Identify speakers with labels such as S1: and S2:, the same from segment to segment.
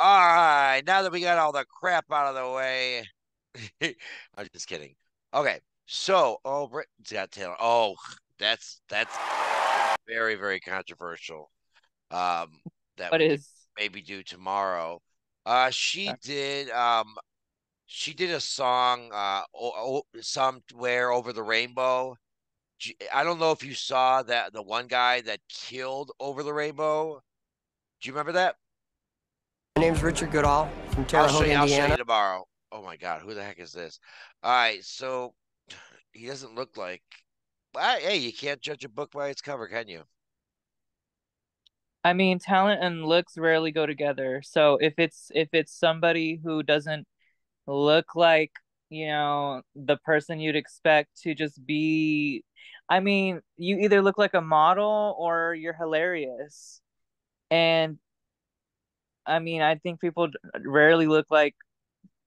S1: All right, now that we got all the crap out of the way, I'm just kidding. Okay, so Britain's Got Talent. Oh, that's very very controversial. That
S2: What
S1: we could
S2: is
S1: maybe do tomorrow. She did a song somewhere over the rainbow. I don't know if you saw that the one guy that killed over the rainbow. Do you remember that?
S3: My name's Richard Goodall from Terre
S1: I'll show
S3: Haute,
S1: you. I'll show
S3: Indiana.
S1: you tomorrow. Oh my God, who the heck is this? All right, so he doesn't look like. Hey, you can't judge a book by its cover, can you?
S2: I mean, talent and looks rarely go together. So if it's somebody who doesn't look like, the person you'd expect to just be, I mean, you either look like a model or you're hilarious. And I mean, I think people rarely look like,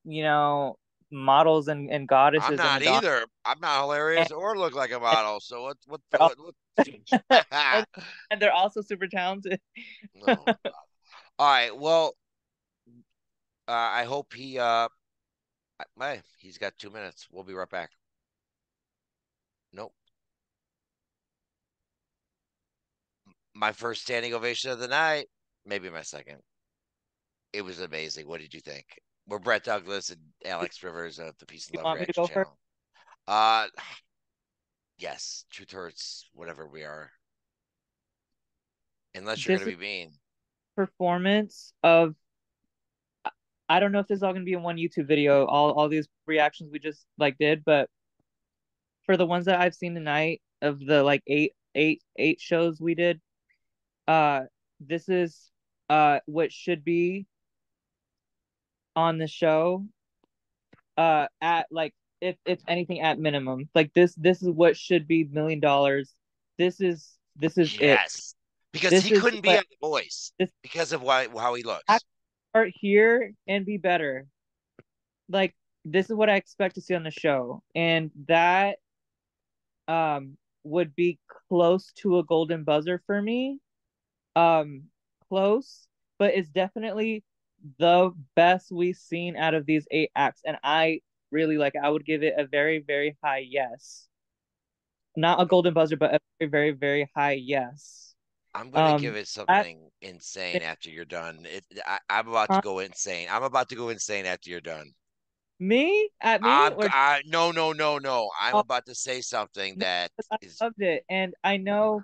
S2: you know, models and
S1: I'm
S2: goddesses in a
S1: not
S2: doc.
S1: either. I'm not
S2: And,
S1: hilarious or look like a
S2: and
S1: model. So what
S2: they're
S1: what
S2: also,
S1: what?
S2: and, and they're also super talented.
S1: No. All right. Well, I hope he's got 2 minutes. We'll be right back. Nope. My first standing ovation of the night. Maybe my second. It was amazing. What did you think? We're Brett Douglas and Alex Rivers of the Peace and
S2: You
S1: Love
S2: want me to
S1: Reaction
S2: go first?
S1: channel. Uh, yes, truth hurts, whatever we are. Unless you're
S2: This
S1: gonna
S2: is
S1: be mean.
S2: performance of, I don't know if this is all gonna be in one YouTube video, all these reactions we just like did, but for the ones that I've seen tonight of the like eight shows we did, uh this is what should be on the show, at like, if anything, at minimum. Like this is what should be $1 million. This is it.
S1: Yes, because
S2: This
S1: he
S2: is
S1: couldn't be
S2: what
S1: on The Voice
S2: this
S1: because of how he
S2: act
S1: looks.
S2: part here and be better. Like, this is what I expect to see on the show. And that would be close to a golden buzzer for me. Um Close, but it's definitely the best we've seen out of these 8 acts. And I really like it. I would give it a very, very high yes. Not a golden buzzer, but a very, very, very high yes.
S1: I'm gonna give
S2: Um
S1: it
S2: that
S1: something insane after you're done. I'm about to
S2: uh,
S1: go insane. I'm about to go insane after you're done.
S2: Me at me or
S1: No, no, no, no. I'm
S2: oh,
S1: about to say something
S2: no,
S1: that
S2: 'cause I
S1: is,
S2: loved it. And I know,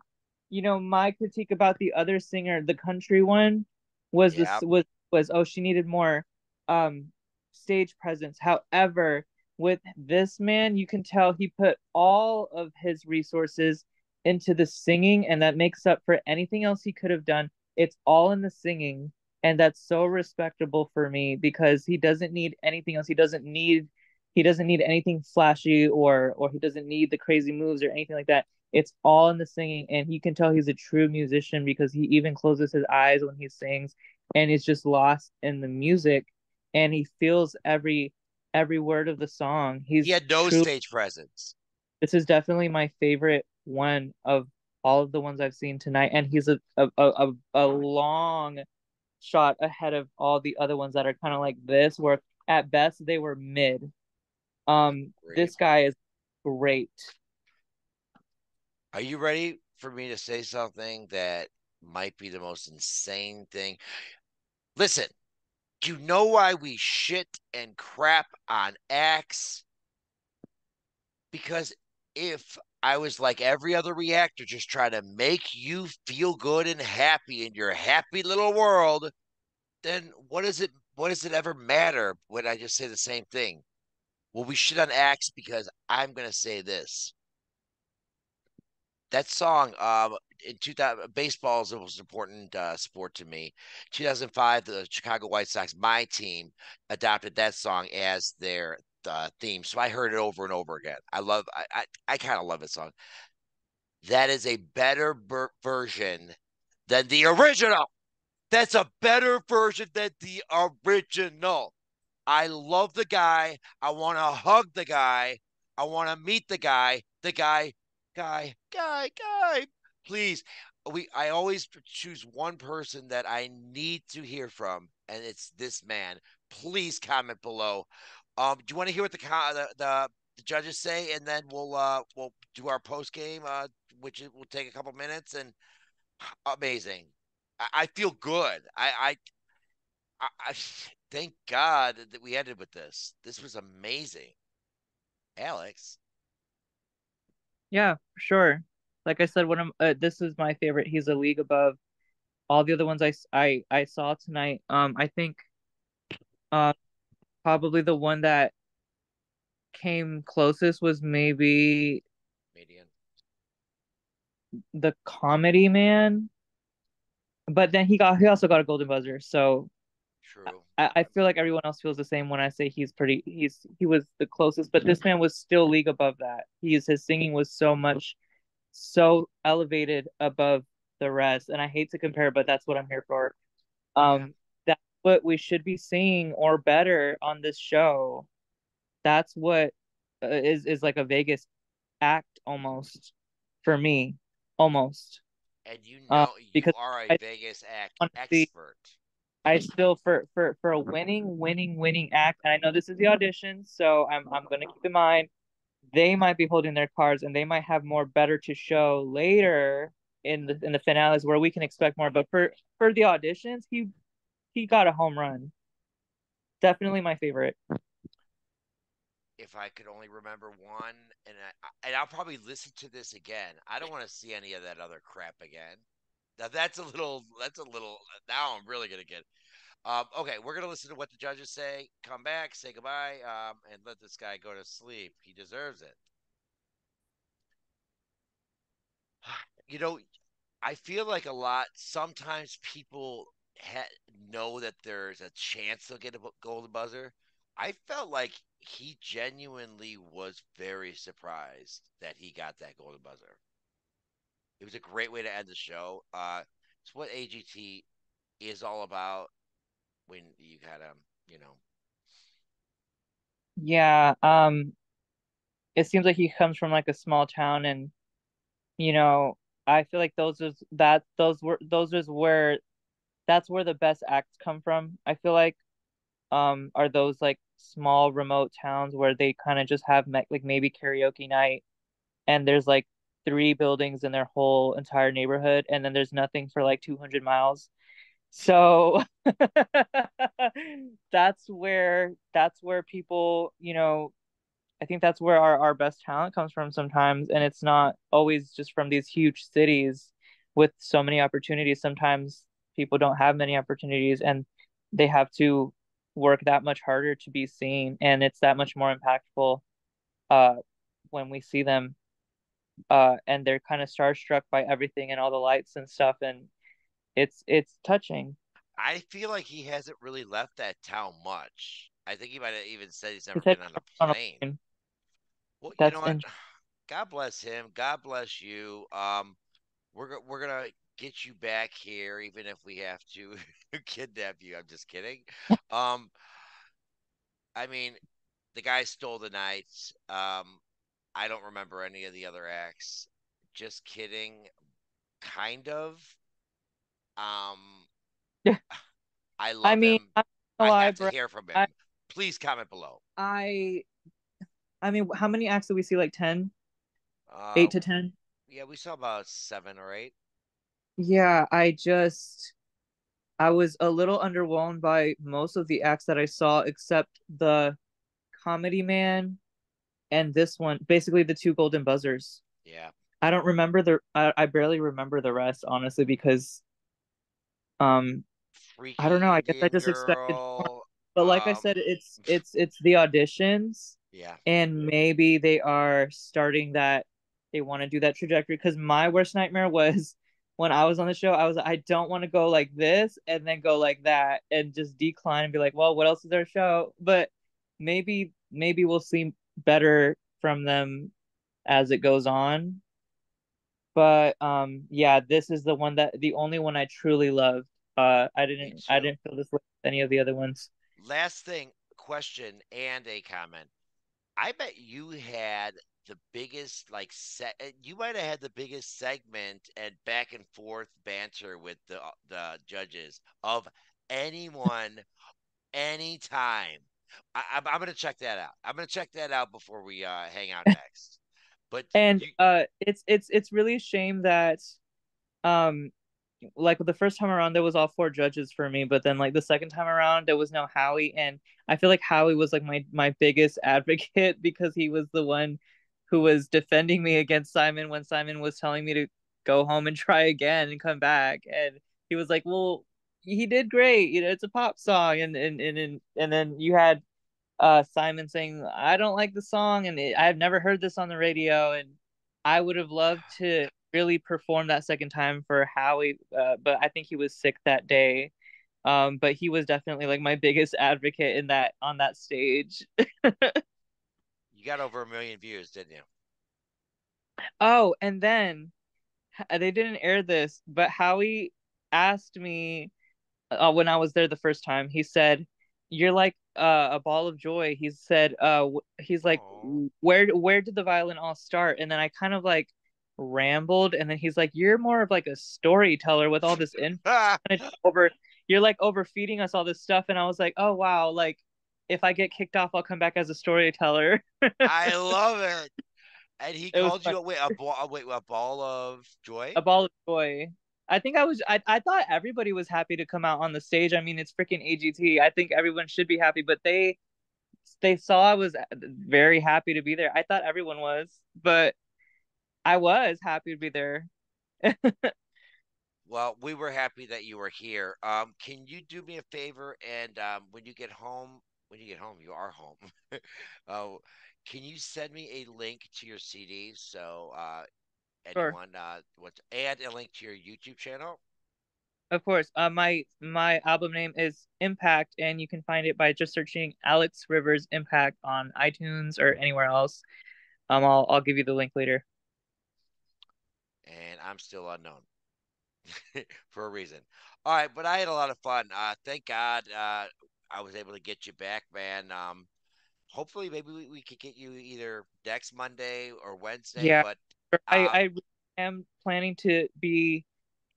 S2: my critique about the other singer, the country one, was
S1: yeah.
S2: this was, oh, she needed more um stage presence. However, with this man, you can tell he put all of his resources into the singing, and that makes up for anything else he could have done. It's all in the singing, and that's so respectable for me because he doesn't need anything else. He doesn't need anything flashy, or he doesn't need the crazy moves or anything like that. It's all in the singing, and you can tell he's a true musician because he even closes his eyes when he sings, and he's just lost in the music, and he feels every word of the song.
S1: He
S2: He's
S1: had no
S2: true.
S1: stage presence.
S2: This is definitely my favorite one of all of the ones I've seen tonight, and he's a long shot ahead of all the other ones that are kind of like this, where at best they were mid.
S1: Great.
S2: This guy is great.
S1: Are you ready for me to say something that might be the most insane thing? Listen, do you know why we shit and crap on acts? Because if I was like every other reactor, just trying to make you feel good and happy in your happy little world, then what does it ever matter when I just say the same thing? Well, we shit on acts because I'm gonna say this. That song, in 2000, baseball is the most important sport to me. 2005, the Chicago White Sox, my team, adopted that song as their theme. So I heard it over and over again. I kind of love that song. That is a better version than the original. That's a better version than the original. I love the guy. I want to hug the guy. I want to meet the guy. The guy, guy. Please. I always choose one person that I need to hear from, and it's this man. Please comment below. Do you want to hear what the judges say, and then we'll do our post game, will take a couple minutes, and amazing. I feel good. I thank God that we ended with this. This was amazing, Alex.
S2: Yeah, sure. Like I said, this is my favorite. He's a league above all the other ones I saw tonight. I think uh probably the one that came closest was maybe
S1: Comedian.
S2: the Comedy Man, but then he also got a golden buzzer. So
S1: True.
S2: I feel like everyone else feels the same when I say he was the closest, but this man was still league above that. His singing was so elevated above the rest, and I hate to compare, but that's what I'm here for.
S1: Yeah.
S2: That's what we should be seeing or better on this show. That's what is like a Vegas act almost for me, almost.
S1: And you know you
S2: Because
S1: are a
S2: I
S1: Vegas act
S2: honestly,
S1: expert.
S2: I still for a winning act, and I know this is the audition, so I'm gonna keep in mind they might be holding their cards and they might have more better to show later in the finales where we can expect more. But for the auditions, he got a home run. Definitely my favorite.
S1: If I could only remember one, and I'll probably listen to this again. I don't want to see any of that other crap again. Now that's a little. That's a little. Now I'm really gonna get. Okay, we're gonna listen to what the judges say. Come back, say goodbye, and let this guy go to sleep. He deserves it. You know, I feel like a lot. Sometimes people know that there's a chance they'll get a golden buzzer. I felt like he genuinely was very surprised that he got that golden buzzer. It was a great way to end the show. It's what AGT is all about when you kind of, you know,
S2: Yeah, it seems like he comes from like a small town, and you know, I feel like those is where that's where the best acts come from. I feel like are those like small remote towns where they kind of just have like maybe karaoke night, and there's like three buildings in their whole entire neighborhood, and then there's nothing for like 200 miles. So that's where people, I think that's where our best talent comes from sometimes, and it's not always just from these huge cities with so many opportunities. Sometimes people don't have many opportunities, and they have to work that much harder to be seen, and it's that much more impactful uh when we see them, and they're kind of starstruck by everything and all the lights and stuff, and it's touching.
S1: I feel like he hasn't really left that town much. I think he might have even said he's
S2: He
S1: never
S2: said
S1: been on a
S2: on a
S1: plane.
S2: plane.
S1: Well, you know
S2: That's
S1: what?
S2: interesting.
S1: God bless him. God bless you. We're gonna get you back here, even if we have to kidnap you. I'm just kidding. Um, I mean, the guy stole the night. I don't remember any of the other acts. Just kidding. Kind of. Um, I
S2: I
S1: love
S2: mean,
S1: him.
S2: I'm not gonna
S1: I
S2: lie,
S1: have to
S2: bro.
S1: hear from
S2: I,
S1: him. Please comment below.
S2: I, I mean, how many acts did we see? Like 10,
S1: Uh,
S2: 8 to 10.
S1: yeah, we saw about 7 or 8.
S2: Yeah, I was a little underwhelmed by most of the acts that I saw, except the Comedy Man and this one. Basically, the two golden buzzers.
S1: Yeah,
S2: I barely remember the rest, honestly, because um, I don't know.
S1: freaky
S2: I guess I
S1: Indian
S2: just expected more.
S1: girl.
S2: But like I said, it's the auditions,
S1: Yeah,
S2: and maybe they are starting that they want to do that trajectory. Because my worst nightmare was when I was on the show, I was like, I don't want to go like this and then go like that and just decline and be like, well, what else is there show? But maybe we'll see better from them as it goes on. But yeah, this is the only one I truly loved.
S1: me
S2: I
S1: too.
S2: didn't feel this way with any of the other ones.
S1: Last thing, question and a comment. I bet you had the biggest you might have had the biggest segment and back and forth banter with the judges of anyone anytime. I'm gonna check that out. I'm gonna check that out before we hang out next. But
S2: And
S1: you,
S2: it's really a shame that um like the first time around there was all four judges for me, but then like the second time around there was no Howie, and I feel like Howie was like my biggest advocate because he was the one who was defending me against Simon when Simon was telling me to go home and try again and come back, and he was like, well, he did great, it's a pop song, and then you had Simon saying, I don't like the song, and I've never heard this on the radio, and I would have loved to really perform that second time for Howie, but I think he was sick that day. But he was definitely like my biggest advocate in that on that stage.
S1: you got over 1 million views, didn't you?
S2: Oh, and then they didn't air this, but Howie asked me when I was there the first time. He said, "You're like a ball of joy." He said, he's like,
S1: Oh,
S2: where did the violin all start?" And then I kind of like rambled, and then he's like, "You're more of like a storyteller with all this info over. You're like overfeeding us all this stuff." And I was like, "Oh wow, like." If I get kicked off, I'll come back as a storyteller.
S1: I love it. And he
S2: It was
S1: called
S2: fun.
S1: you a ball of joy.
S2: A ball of joy. I think I thought everybody was happy to come out on the stage. I mean, it's freaking AGT. I think everyone should be happy, but they saw I was very happy to be there. I thought everyone was, but I was happy to be there.
S1: Well, we were happy that you were here. Can you do me a favor and when you get home, you are home. uh, can you send me a link to your CDs so
S2: Sure.
S1: anyone wants and a link to your YouTube channel?
S2: Of course. My album name is Impact, and you can find it by just searching Alex Rivers Impact on iTunes or anywhere else. I'll give you the link later.
S1: And I'm still unknown for a reason. All right, but I had a lot of fun. Thank God I was able to get you back, man. Hopefully maybe we could get you either next Monday or Wednesday,
S2: Yeah,
S1: but
S2: I
S1: um
S2: really am planning to be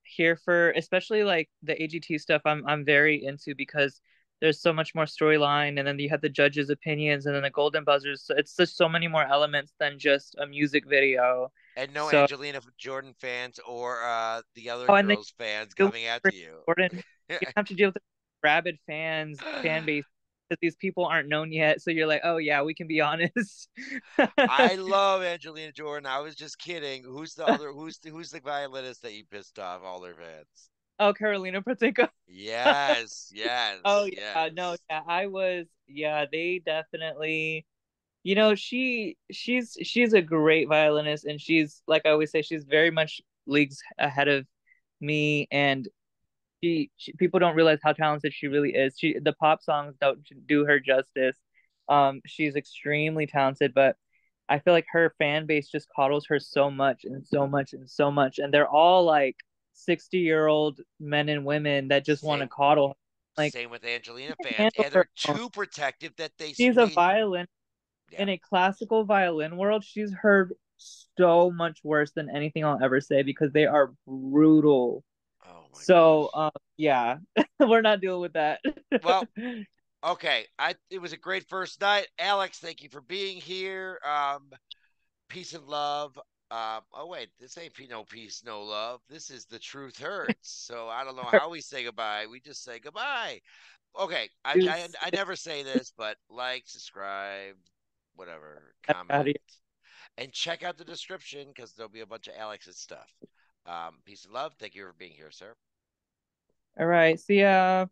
S2: here for especially like the AGT stuff. I'm very into because there's so much more storyline, and then you have the judges' opinions, and then the golden buzzers. So it's just so many more elements than just a music video.
S1: and no
S2: So
S1: Angelina Jordan fans or the other
S2: oh, and then
S1: girls fans
S2: you
S1: coming after
S2: deal
S1: you.
S2: with Jordan. You have to deal with the rabid fan base because these people aren't known yet. So you're like, oh yeah, we can be honest.
S1: I love Angelina Jordan. I was just kidding. Who's the violinist that you pissed off all their fans?
S2: Oh, Carolina Protego.
S1: Yes,
S2: Oh
S1: yes,
S2: yeah, no,
S1: yes.
S2: yeah, I was, yeah, they definitely, she's a great violinist, and she's like I always say, she's very much leagues ahead of me, and people don't realize how talented she really is. The pop songs don't do her justice. She's extremely talented, but I feel like her fan base just coddles her so much and so much and so much, and they're all like 60-year-old men and women that just want to
S1: Same
S2: coddle her. Like,
S1: same with Angelina
S2: she can
S1: fans,
S2: handle
S1: and
S2: her
S1: they're
S2: own.
S1: too protective that
S2: She's a violin
S1: yeah.
S2: in a classical violin world. She's heard so much worse than anything I'll ever say because they are brutal.
S1: Oh my
S2: So,
S1: gosh.
S2: yeah, we're not dealing with that.
S1: Well, okay. It was a great first night. Alex, thank you for being here. Peace and love. Oh wait, this ain't no peace, no love. This is the truth hurts. So I don't know how we say goodbye. We just say goodbye. Okay, I never say this, but like, subscribe, whatever, comment, and check out the description because there'll be a bunch of Alex's stuff. Peace and love. Thank you for being here, sir.
S2: All right. See ya.